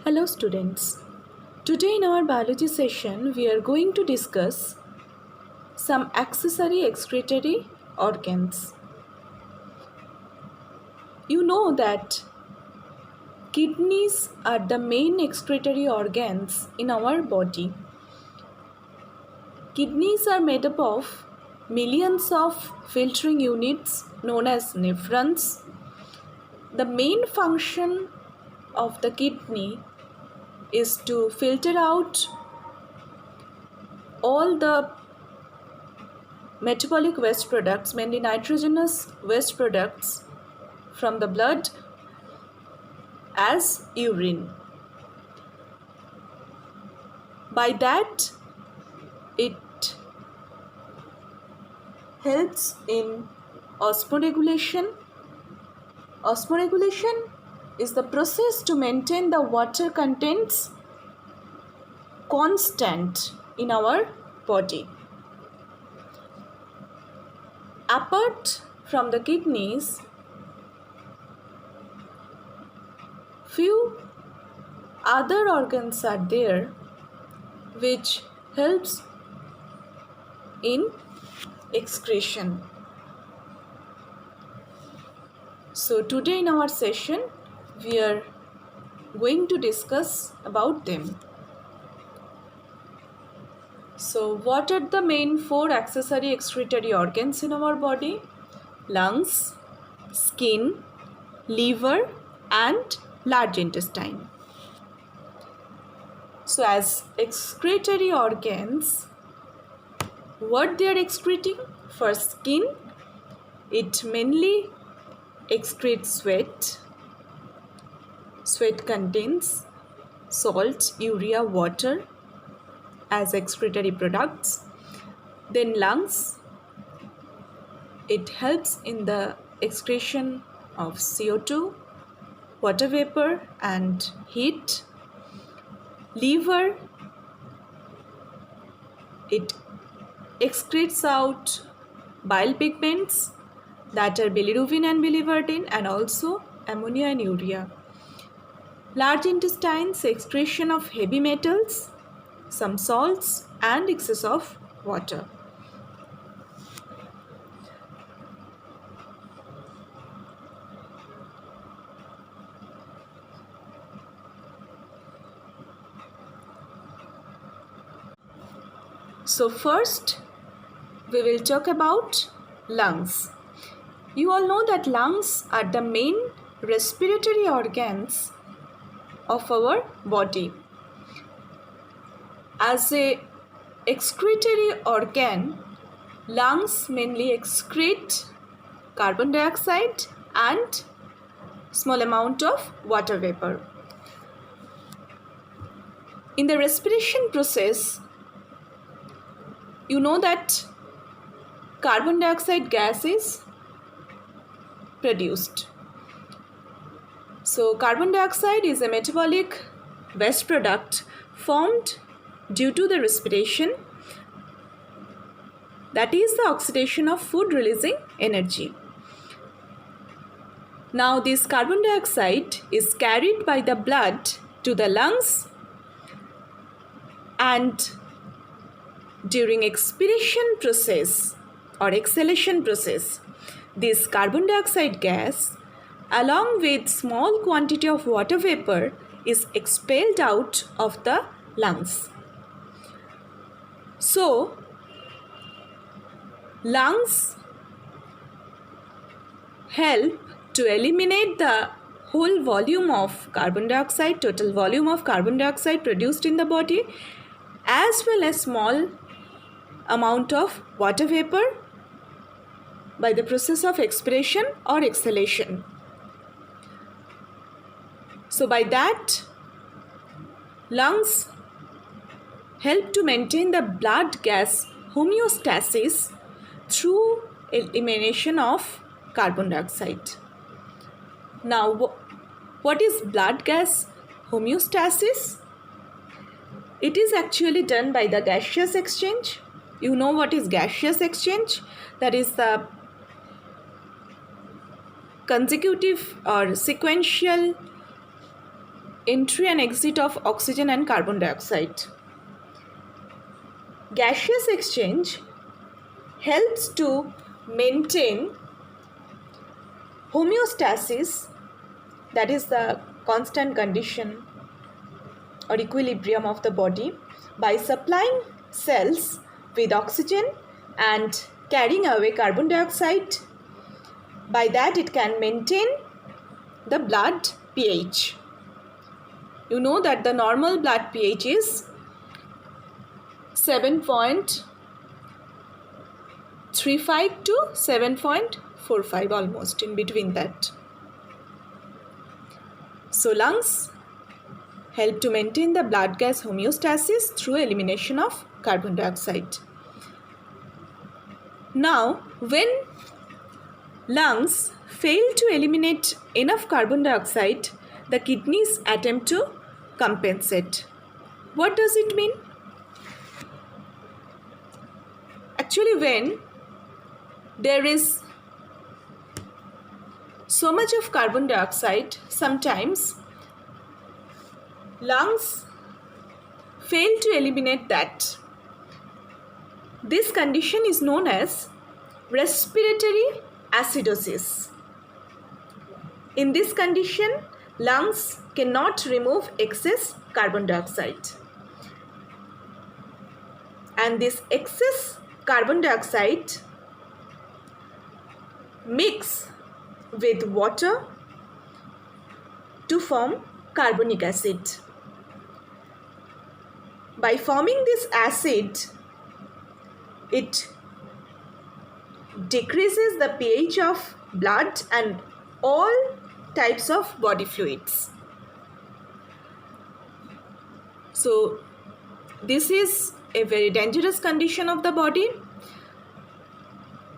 Hello students. Today in our biology session we are going to discuss some accessory excretory organs. You know that kidneys are the main excretory organs in our body. Kidneys are made up of millions of filtering units known as nephrons. The main function of the kidney is to filter out all the metabolic waste products, mainly nitrogenous waste products from the blood as urine. By that, it helps in osmoregulation. Osmoregulation is the process to maintain the water contents constant in our body. Apart from the kidneys, few other organs are there which helps in excretion. So today in our session we are going to discuss about them. So what are the main four accessory excretory organs in our body? Lungs, skin, liver and large intestine. So as excretory organs, what they are excreting? For skin, it mainly excretes sweat. Sweat contains salt, urea, water as excretory products. Then lungs, it helps in the excretion of CO2, water vapor and heat. Liver, it excretes out bile pigments that are bilirubin and biliverdin and also ammonia and urea. Large intestines, excretion of heavy metals, some salts and excess of water. So first we will talk about lungs. You all know that lungs are the main respiratory organs of our body. As a excretory organ, lungs mainly excrete carbon dioxide and small amount of water vapor. In the respiration process, you know that carbon dioxide gas is produced. So carbon dioxide is a metabolic waste product formed due to the respiration, that is the oxidation of food releasing energy. Now this carbon dioxide is carried by the blood to the lungs, and during expiration process or exhalation process, this carbon dioxide gas along with small quantity of water vapor is expelled out of the lungs. So lungs help to eliminate the whole volume of carbon dioxide, total volume of carbon dioxide produced in the body, as well as small amount of water vapor by the process of expiration or exhalation. So by that, lungs help to maintain the blood gas homeostasis through elimination of carbon dioxide. Now, what is blood gas homeostasis? It is actually done by the gaseous exchange. You know what is gaseous exchange? That is the consecutive or sequential entry and exit of oxygen and carbon dioxide. Gaseous exchange helps to maintain homeostasis, that is the constant condition or equilibrium of the body, by supplying cells with oxygen and carrying away carbon dioxide. By that it can maintain the blood pH. You know that the normal blood pH is 7.35 to 7.45, almost in between that. So lungs help to maintain the blood gas homeostasis through elimination of carbon dioxide. Now, when lungs fail to eliminate enough carbon dioxide, the kidneys attempt to compensate. What does it mean? Actually, when there is so much of carbon dioxide, sometimes lungs fail to eliminate that. This condition is known as respiratory acidosis. In this condition, lungs cannot remove excess carbon dioxide. And this excess carbon dioxide mix with water to form carbonic acid. By forming this acid, it decreases the pH of blood and all types of body fluids. So this is a very dangerous condition of the body.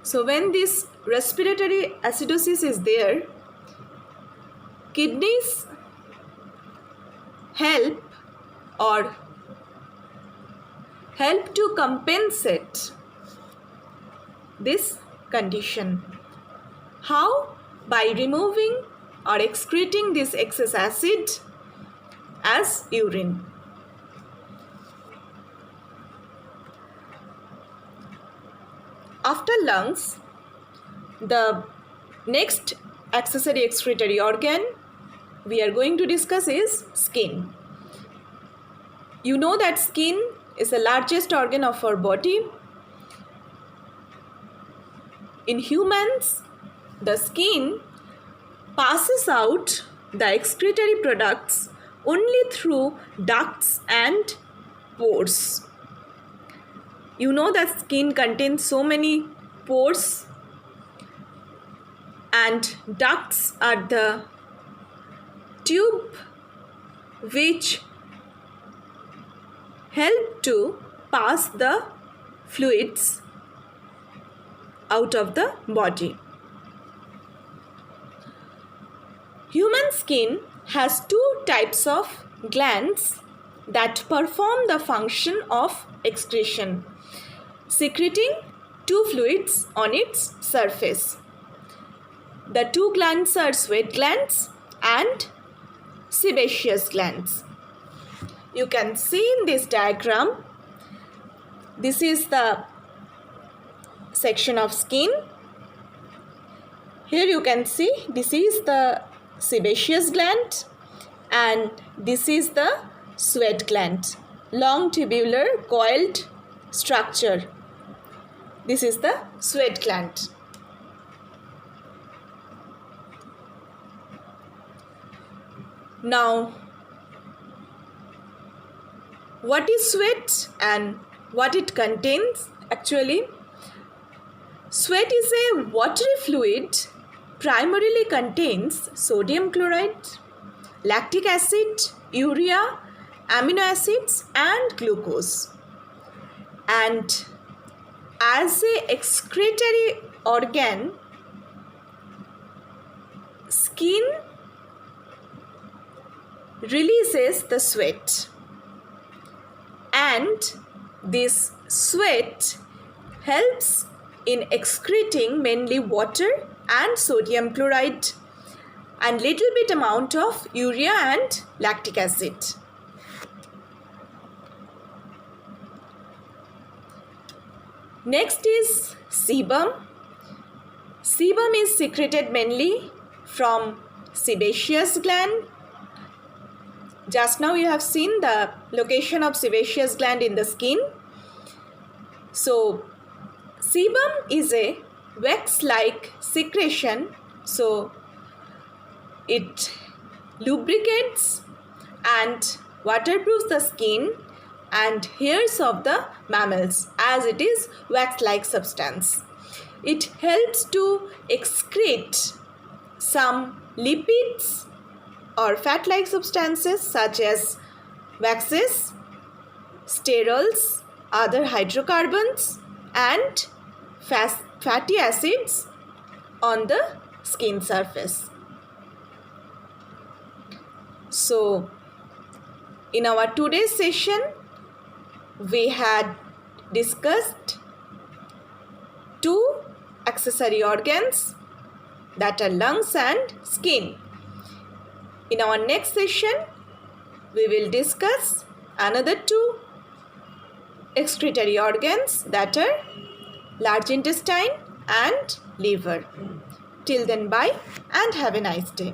So when this respiratory acidosis is there, kidneys help to compensate this condition. How? By removing or excreting this excess acid as urine. After lungs, the next accessory excretory organ we are going to discuss is skin. You know that skin is the largest organ of our body. In humans, the skin passes out the excretory products only through ducts and pores. You know that skin contains so many pores, and ducts are the tube which help to pass the fluids out of the body. Human skin has two types of glands that perform the function of excretion, secreting two fluids on its surface. The two glands are sweat glands and sebaceous glands. You can see in this diagram, this is the section of skin. Here you can see this is the sebaceous gland and this is the sweat gland. Long tubular coiled structure. This is the sweat gland. Now, what is sweat and what it contains? Actually, sweat is a watery fluid, primarily contains sodium chloride, lactic acid, urea, amino acids and glucose. And as a excretory organ, skin releases the sweat, and this sweat helps in excreting mainly water and sodium chloride and little bit amount of urea and lactic acid. Next is sebum. Sebum is secreted mainly from sebaceous gland. Just now you have seen the location of sebaceous gland in the skin. So sebum is a wax-like secretion, so it lubricates and waterproofs the skin and hairs of the mammals, as it is wax-like substance. It helps to excrete some lipids or fat-like substances such as waxes, sterols, other hydrocarbons and fatty acids on the skin surface. So in our today's session we had discussed two accessory organs, that are lungs and skin. In our next session we will discuss another two excretory organs, that are large intestine and liver. Till then, bye and have a nice day.